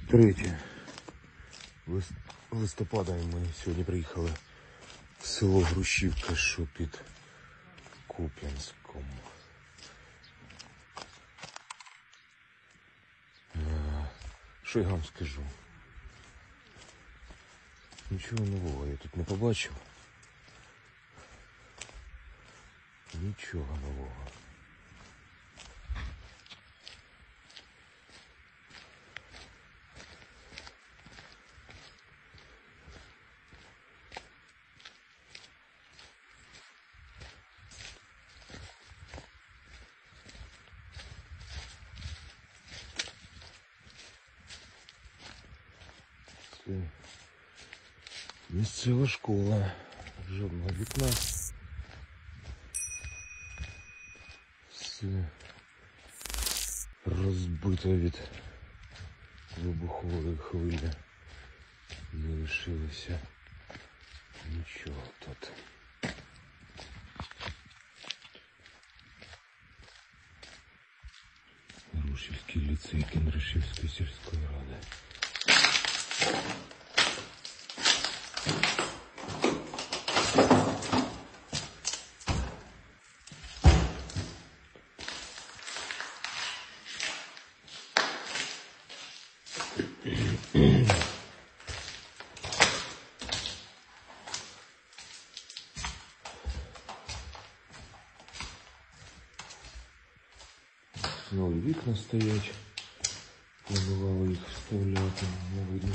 3 листопада ми сьогодні приїхали в село Грушівка, що під Куп'янськом. Що я вам скажу? Нічого нового я тут не побачив. Нічого нового. Це місцева школа. Жодного вікна. Все розбито від вибухової хвилі. Не лишилося нічого тут. Грушівський ліцей Кіндрашівської сільської ради. Нові вікна стоять, планували їх вставляти, не видно.